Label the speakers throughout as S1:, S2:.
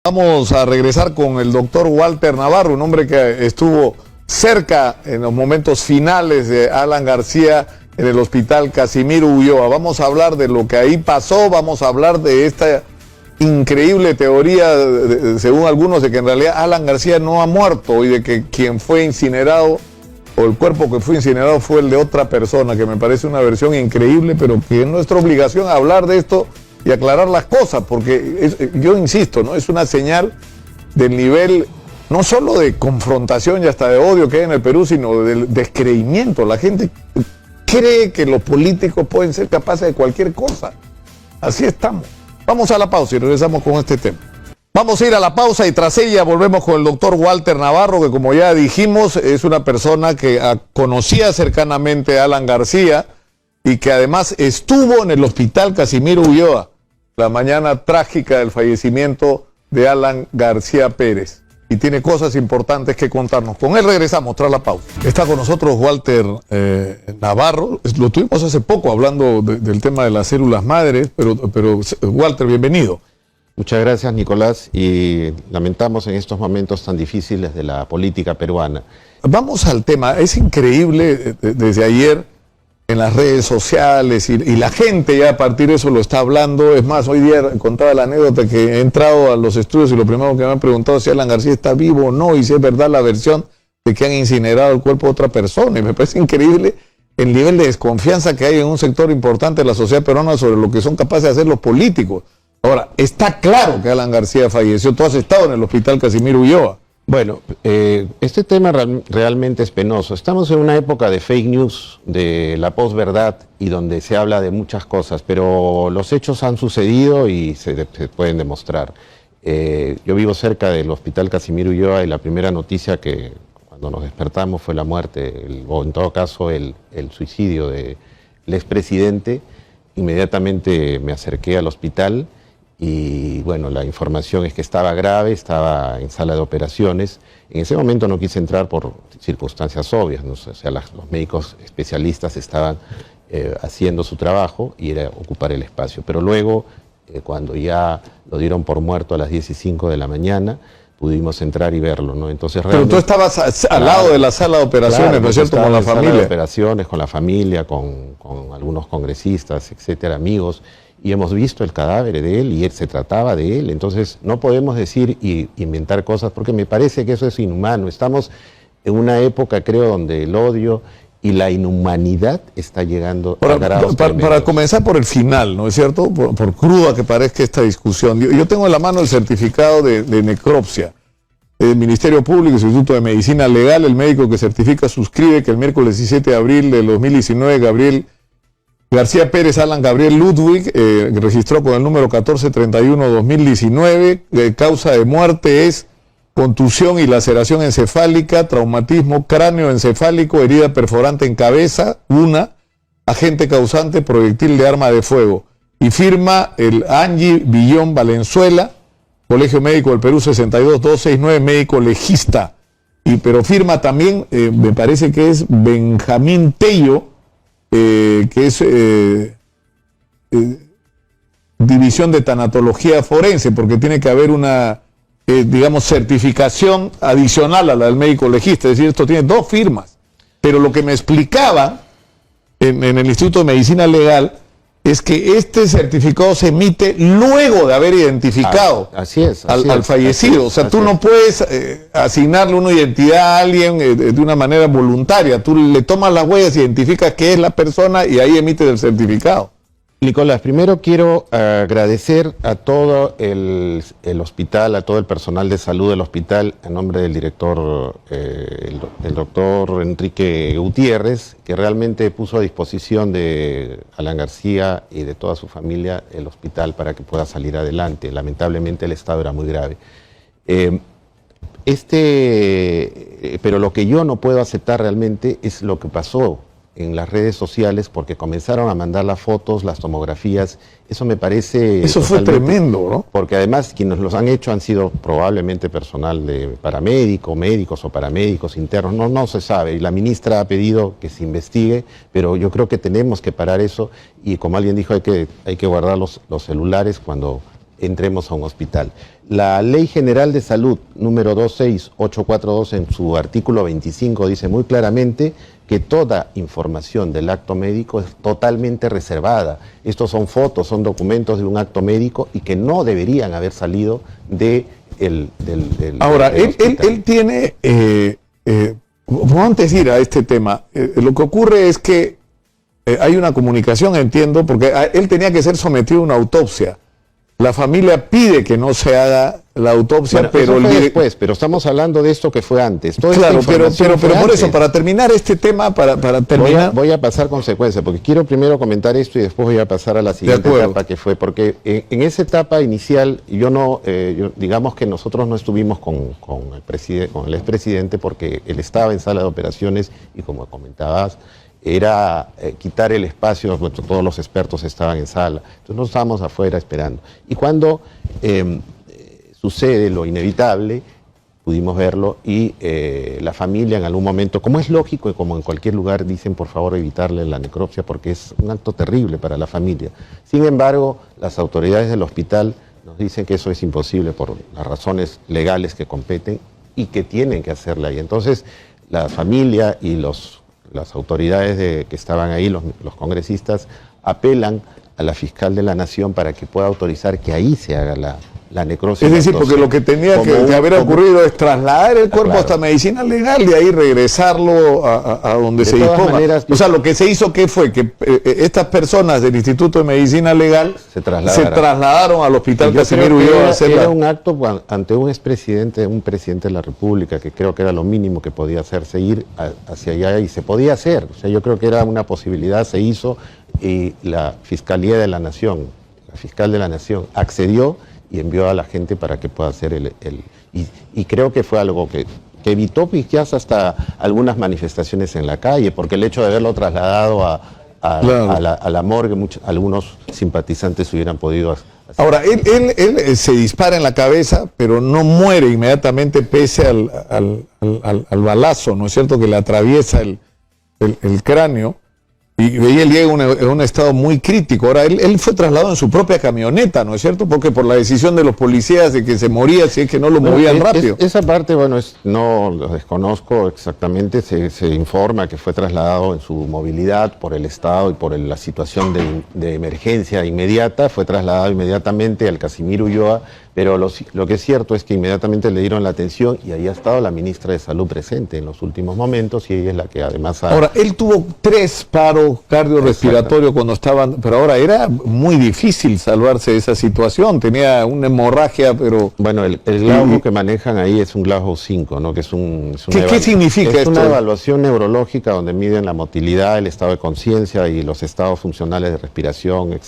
S1: Vamos a regresar con el doctor Walter Navarro, un hombre que estuvo cerca en los momentos finales de Alan García en el hospital Casimiro Ulloa. Vamos a hablar de lo que ahí pasó, vamos a hablar de esta increíble teoría, según algunos, de que en realidad Alan García no ha muerto y de que quien fue incinerado, o el cuerpo que fue incinerado, fue el de otra persona, que me parece una versión increíble, pero que es nuestra obligación hablar de esto y aclarar las cosas, porque yo insisto, ¿no? Es una señal del nivel, no solo de confrontación y hasta de odio que hay en el Perú, sino del descreimiento. La gente cree que los políticos pueden ser capaces de cualquier cosa. Así estamos. Vamos a la pausa y regresamos con este tema. Vamos a ir a la pausa y tras ella volvemos con el doctor Walter Navarro, que como ya dijimos es una persona que conocía cercanamente a Alan García y que además estuvo en el hospital Casimiro Ulloa la mañana trágica del fallecimiento de Alan García Pérez. Y tiene cosas importantes que contarnos. Con él regresamos tras la pausa. Está con nosotros Walter Navarro. Lo tuvimos hace poco hablando del tema de las células madres, pero Walter, bienvenido.
S2: Muchas gracias, Nicolás, y lamentamos en estos momentos tan difíciles de la política peruana. Vamos al tema. Es increíble desde ayer en las redes sociales y la gente ya a partir de eso lo está hablando. Es más, hoy día contaba la anécdota que he entrado a los estudios y lo primero que me han preguntado es si Alan García está vivo o no y si es verdad la versión de que han incinerado el cuerpo de otra persona. Y me parece increíble el nivel de desconfianza que hay en un sector importante de la sociedad peruana sobre lo que son capaces de hacer los políticos. Ahora, está claro que Alan García falleció. Tú has estado en el hospital Casimiro Ulloa. Bueno, este tema realmente es penoso. Estamos en una época de fake news, de la posverdad y donde se habla de muchas cosas, pero los hechos han sucedido y se pueden demostrar. Yo vivo cerca del hospital Casimiro Ulloa y la primera noticia que cuando nos despertamos fue la muerte, o en todo caso el suicidio del expresidente. Inmediatamente me acerqué al hospital. Y bueno, la información es que estaba grave, estaba en sala de operaciones. En ese momento no quise entrar por circunstancias obvias, ¿no? O sea, los médicos especialistas estaban haciendo su trabajo y era ocupar el espacio. Pero luego, cuando ya lo dieron por muerto a las 10:05 de la mañana, pudimos entrar y verlo, ¿no? Entonces, pero tú estabas al lado de la sala de operaciones, claro, ¿no es cierto? Con la familia. Sala de operaciones, con la familia, con algunos congresistas, etcétera, amigos. Y hemos visto el cadáver de él y se trataba de él. Entonces no podemos decir y inventar cosas porque me parece que eso es inhumano. Estamos en una época, creo, donde el odio y la inhumanidad está llegando a grados tremendos. Para comenzar por el final, ¿no es cierto? Por cruda que parezca esta discusión. Yo tengo en la mano el certificado de necropsia. El Ministerio Público, Instituto de Medicina Legal, el médico que certifica suscribe que el miércoles 17 de abril de 2019, Gabriel García Pérez Alan Gabriel Ludwig registró con el número 1431-2019, causa de muerte es contusión y laceración encefálica, traumatismo cráneoencefálico, herida perforante en cabeza, agente causante, proyectil de arma de fuego. Y firma el Angie Villón Valenzuela, Colegio Médico del Perú 62269, médico legista. Pero firma también, me parece que es Benjamín Tello, que es división de tanatología forense, porque tiene que haber una, digamos, certificación adicional a la del médico legista. Es decir, esto tiene dos firmas. Pero lo que me explicaba en el Instituto de Medicina Legal es que este certificado se emite luego de haber identificado al fallecido. O sea, tú no puedes asignarle una identidad a alguien de una manera voluntaria. Tú le tomas las huellas, identificas qué es la persona y ahí emites el certificado. Nicolás, primero quiero agradecer a todo el hospital, a todo el personal de salud del hospital, en nombre del director, el doctor Enrique Gutiérrez, que realmente puso a disposición de Alan García y de toda su familia el hospital para que pueda salir adelante. Lamentablemente el estado era muy grave. Pero lo que yo no puedo aceptar realmente es lo que pasó en las redes sociales, porque comenzaron a mandar las fotos, las tomografías. Eso me parece... Eso fue tremendo, ¿no? Porque además quienes los han hecho han sido probablemente personal de paramédicos, médicos o paramédicos internos, no se sabe. Y la ministra ha pedido que se investigue, pero yo creo que tenemos que parar eso. Y como alguien dijo, hay que guardar los celulares cuando entremos a un hospital. La Ley General de Salud número 26842 en su artículo 25 dice muy claramente que toda información del acto médico es totalmente reservada. Estos son fotos, son documentos de un acto médico y que no deberían haber salido del
S1: Ahora,
S2: del
S1: él tiene, vamos antes de ir a este tema, lo que ocurre es que hay una comunicación, entiendo, porque él tenía que ser sometido a una autopsia. La familia pide que no se haga la autopsia,
S2: bueno,
S1: pero
S2: eso fue después, pero estamos hablando de esto que fue antes.
S1: Claro, pero por eso, para terminar este tema, para terminar...
S2: Voy a pasar consecuencias, porque quiero primero comentar esto y después voy a pasar a la siguiente etapa que fue, porque en esa etapa inicial, digamos que nosotros no estuvimos con el expresidente porque él estaba en sala de operaciones y como comentabas, era quitar el espacio, todos los expertos estaban en sala, entonces no estábamos afuera esperando. Y cuando sucede lo inevitable, pudimos verlo y la familia en algún momento, como es lógico y como en cualquier lugar, dicen por favor evitarle la necropsia porque es un acto terrible para la familia. Sin embargo, las autoridades del hospital nos dicen que eso es imposible por las razones legales que competen y que tienen que hacerla ahí. Entonces, la familia y las autoridades que estaban ahí, los congresistas, apelan a la fiscal de la Nación para que pueda autorizar que ahí se haga la necrosis.
S1: Es decir, porque lo que tenía que haber ocurrido es trasladar el cuerpo hasta medicina legal y ahí regresarlo a donde se disponga. O sea, lo que se hizo, ¿qué fue? Que estas personas del Instituto de Medicina Legal se trasladaron al Hospital Casimiro Ulloa a hacerla.
S2: Era un acto ante un expresidente, un presidente de la República, que creo que era lo mínimo que podía hacerse, ir hacia allá y se podía hacer. O sea, yo creo que era una posibilidad, se hizo y la Fiscalía de la Nación, la fiscal de la Nación accedió y envió a la gente para que pueda hacer y creo que fue algo que evitó quizás hasta algunas manifestaciones en la calle, porque el hecho de haberlo trasladado a la morgue, algunos simpatizantes hubieran podido hacer.
S1: Ahora, él se dispara en la cabeza, pero no muere inmediatamente pese al balazo, ¿no es cierto?, que le atraviesa el cráneo. Y él llega en un estado muy crítico. Ahora, él fue trasladado en su propia camioneta, ¿no es cierto? Porque por la decisión de los policías de que se moría, si es que no lo movían rápido.
S2: Esa parte, bueno, no lo desconozco exactamente. Se informa que fue trasladado en su movilidad por el Estado y por la situación de emergencia inmediata. Fue trasladado inmediatamente al Casimiro Ulloa, pero lo que es cierto es que inmediatamente le dieron la atención y ahí ha estado la ministra de Salud presente en los últimos momentos y ella es la que además ha...
S1: Ahora, él tuvo 3 paros cardiorrespiratorios cuando estaban, pero ahora era muy difícil salvarse de esa situación, tenía una hemorragia, pero...
S2: Bueno, el glauco que manejan ahí es un glauco 5, ¿no? Que es
S1: ¿Qué significa esto?
S2: Es una evaluación neurológica donde miden la motilidad, el estado de conciencia y los estados funcionales de respiración,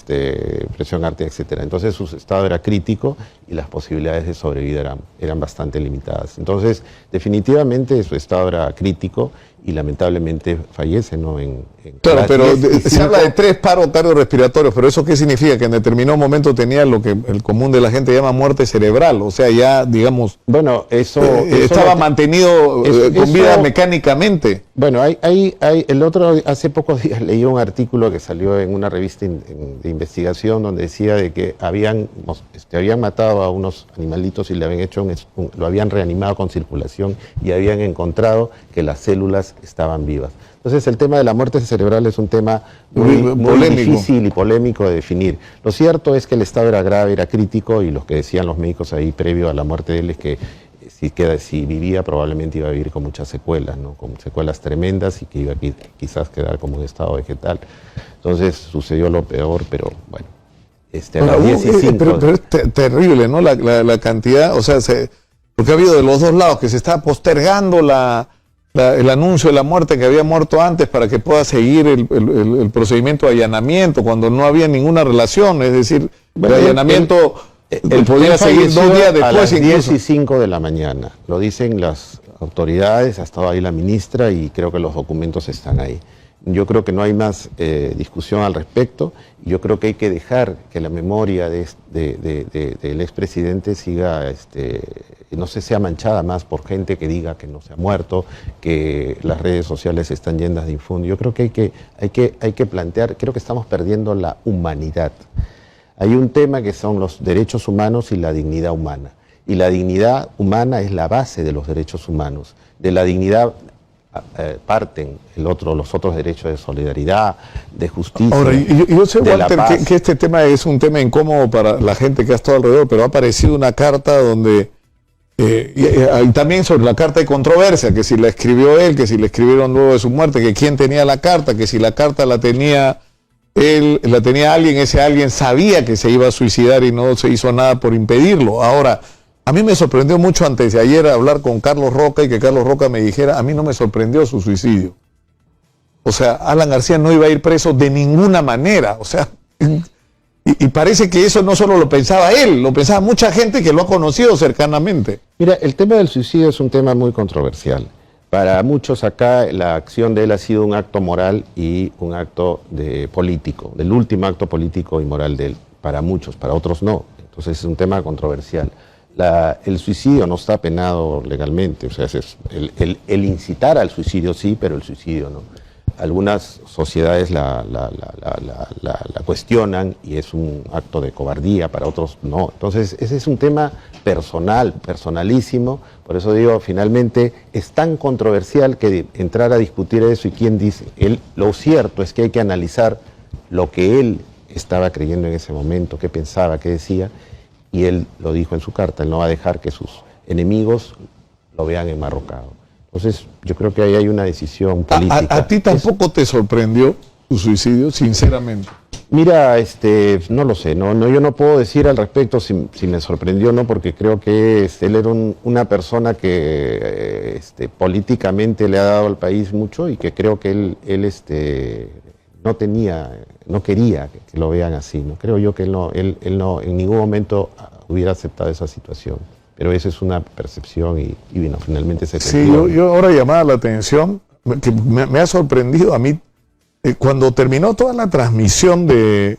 S2: presión arterial, etcétera. Entonces su estado era crítico y las posibilidades de sobrevivir eran bastante limitadas. Entonces, definitivamente su estado era crítico y lamentablemente fallece, ¿no?
S1: Claro, pero se habla de 3 paros cardiorrespiratorios, pero ¿eso qué significa? Que en determinado momento tenía lo que el común de la gente llama muerte cerebral, o sea, ya, digamos,
S2: bueno, eso
S1: estaba mantenido con vida mecánicamente.
S2: Bueno, hace pocos días leí un artículo que salió en una revista de investigación donde decía de que habían matado a unos animalitos y le habían lo habían reanimado con circulación y habían encontrado que las células estaban vivas. Entonces el tema de la muerte cerebral es un tema muy difícil y polémico de definir. Lo cierto es que el estado era grave, era crítico y lo que decían los médicos ahí previo a la muerte de él es que si vivía probablemente iba a vivir con muchas secuelas, ¿no? Con secuelas tremendas y que iba a quizás quedar como un estado vegetal. Entonces sucedió lo peor, pero bueno. A las 10:05.
S1: Pero es terrible, ¿no? La cantidad, o sea, porque ha habido de los dos lados que se está postergando el anuncio de la muerte, que había muerto antes, para que pueda seguir el procedimiento de allanamiento, cuando no había ninguna relación, es decir, el allanamiento podía seguir 2 días después.
S2: A las 10:05 de la mañana, lo dicen las autoridades, ha estado ahí la ministra y creo que los documentos están ahí. Yo creo que no hay más discusión al respecto. Yo creo que hay que dejar que la memoria del expresidente siga, no sea manchada más por gente que diga que no se ha muerto, que las redes sociales están llenas de infundio. Yo creo que hay que plantear, creo que estamos perdiendo la humanidad. Hay un tema que son los derechos humanos y la dignidad humana. Y la dignidad humana es la base de los derechos humanos. De la dignidad parten los otros derechos de solidaridad, de justicia.
S1: Ahora, yo sé, Walter, que este tema es un tema incómodo para la gente que ha estado alrededor, pero ha aparecido una carta donde, y también sobre la carta de controversia, que si la escribió él, que si la escribieron luego de su muerte, que quién tenía la carta, que si la carta la tenía él, la tenía alguien, ese alguien sabía que se iba a suicidar y no se hizo nada por impedirlo. Ahora, a mí me sorprendió mucho antes de ayer hablar con Carlos Roca y que Carlos Roca me dijera, a mí no me sorprendió su suicidio. O sea, Alan García no iba a ir preso de ninguna manera. O sea, y parece que eso no solo lo pensaba él, lo pensaba mucha gente que lo ha conocido cercanamente.
S2: Mira, el tema del suicidio es un tema muy controversial. Para muchos acá la acción de él ha sido un acto moral y un acto político, del último acto político y moral de él. Para muchos, para otros no. Entonces es un tema controversial. El suicidio no está penado legalmente, o sea, el incitar al suicidio sí, pero el suicidio no. Algunas sociedades la cuestionan y es un acto de cobardía, para otros no. Entonces ese es un tema personalísimo, por eso digo, finalmente es tan controversial que entrar a discutir eso y quién dice. Lo cierto es que hay que analizar lo que él estaba creyendo en ese momento, qué pensaba, qué decía. Y él lo dijo en su carta, él no va a dejar que sus enemigos lo vean enmarrocado. Entonces, yo creo que ahí hay una decisión política.
S1: ¿A ti tampoco te sorprendió su suicidio, sinceramente?
S2: Mira, no lo sé, yo no puedo decir al respecto si me sorprendió o no, porque creo que él era una persona que políticamente le ha dado al país mucho y que creo que él no quería que lo vean así, ¿no? Creo yo que él no en ningún momento hubiera aceptado esa situación, pero esa es una percepción y bueno, finalmente se cumplió.
S1: Sí, yo ahora llamaba la atención, que me ha sorprendido a mí, cuando terminó toda la transmisión en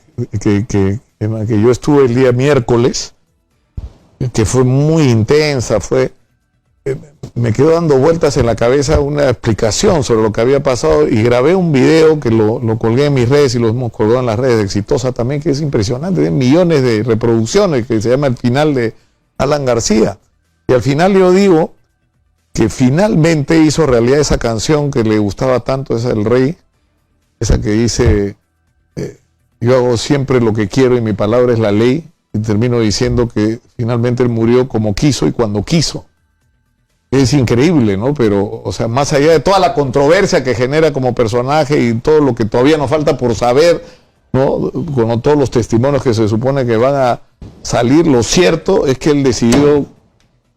S1: la que yo estuve el día miércoles, que fue muy intensa, me quedó dando vueltas en la cabeza una explicación sobre lo que había pasado y grabé un video que lo colgué en mis redes y lo hemos colgado en las redes de Exitosa también, que es impresionante, tiene millones de reproducciones, que se llama El final de Alan García. Y al final yo digo que finalmente hizo realidad esa canción que le gustaba tanto, esa del Rey, esa que dice, yo hago siempre lo que quiero y mi palabra es la ley, y termino diciendo que finalmente él murió como quiso y cuando quiso. Es increíble, ¿no? Pero, o sea, más allá de toda la controversia que genera como personaje y todo lo que todavía nos falta por saber, ¿no? Con todos los testimonios que se supone que van a salir, lo cierto es que él decidió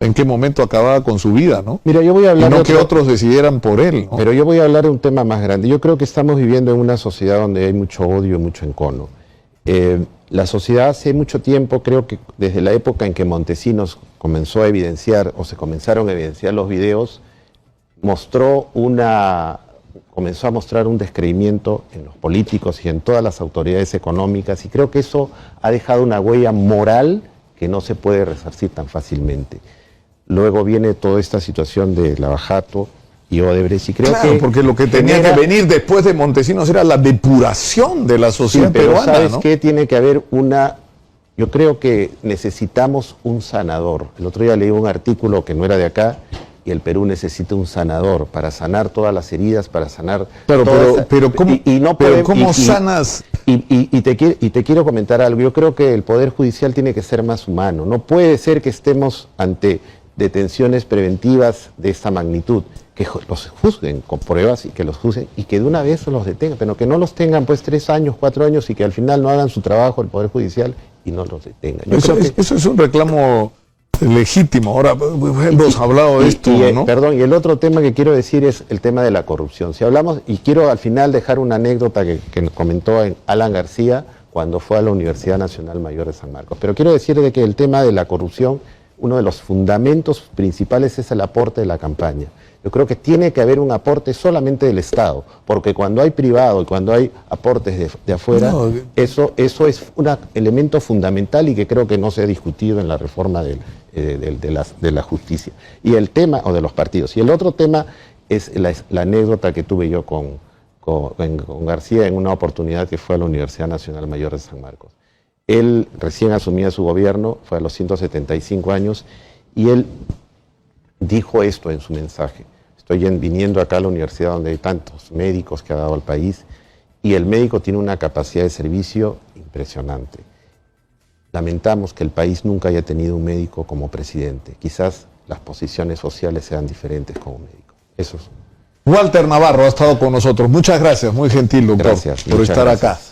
S1: en qué momento acababa con su vida, ¿no?
S2: Mira, yo voy a hablar
S1: y no que otros decidieran por él, ¿no?
S2: Pero yo voy a hablar de un tema más grande. Yo creo que estamos viviendo en una sociedad donde hay mucho odio y mucho encono. La sociedad hace mucho tiempo, creo que desde la época en que Montesinos comenzó a evidenciar, o se comenzaron a evidenciar los videos, comenzó a mostrar un descreimiento en los políticos y en todas las autoridades económicas, y creo que eso ha dejado una huella moral que no se puede resarcir tan fácilmente. Luego viene toda esta situación de Lava Jato y Odebrecht, y creo que
S1: porque lo que tenía que venir después de Montesinos era la depuración de la sociedad peruana,
S2: ¿sabes
S1: ¿no?
S2: qué? Tiene que haber yo creo que necesitamos un sanador. El otro día leí un artículo que no era de acá, y el Perú necesita un sanador para sanar todas las heridas, para sanar...
S1: Pero ¿cómo sanas?
S2: Y te quiero comentar algo. Yo creo que el Poder Judicial tiene que ser más humano. No puede ser que estemos ante detenciones preventivas de esta magnitud, que los juzguen con pruebas y que los juzguen y que de una vez los detengan, pero que no los tengan pues 3 años, 4 años y que al final no hagan su trabajo el Poder Judicial y no los detengan.
S1: Eso es un reclamo legítimo. Ahora hemos hablado de esto, ¿no?
S2: Perdón, y el otro tema que quiero decir es el tema de la corrupción. Si hablamos, y quiero al final dejar una anécdota que comentó Alan García cuando fue a la Universidad Nacional Mayor de San Marcos. Pero quiero decir de que el tema de la corrupción, uno de los fundamentos principales es el aporte de la campaña. Yo creo que tiene que haber un aporte solamente del Estado, porque cuando hay privado y cuando hay aportes de afuera, eso es un elemento fundamental y que creo que no se ha discutido en la reforma de la justicia. Y el tema, o de los partidos. Y el otro tema es la anécdota que tuve yo con García en una oportunidad que fue a la Universidad Nacional Mayor de San Marcos. Él recién asumía su gobierno, fue a los 175 años, y él dijo esto en su mensaje. Estoy viniendo acá a la universidad donde hay tantos médicos que ha dado al país, y el médico tiene una capacidad de servicio impresionante. Lamentamos que el país nunca haya tenido un médico como presidente. Quizás las posiciones sociales sean diferentes como médico. Eso es.
S1: Walter Navarro ha estado con nosotros. Muchas gracias, muy gentil, doctor,
S2: Gracias,
S1: por
S2: muchas
S1: estar
S2: gracias.
S1: acá.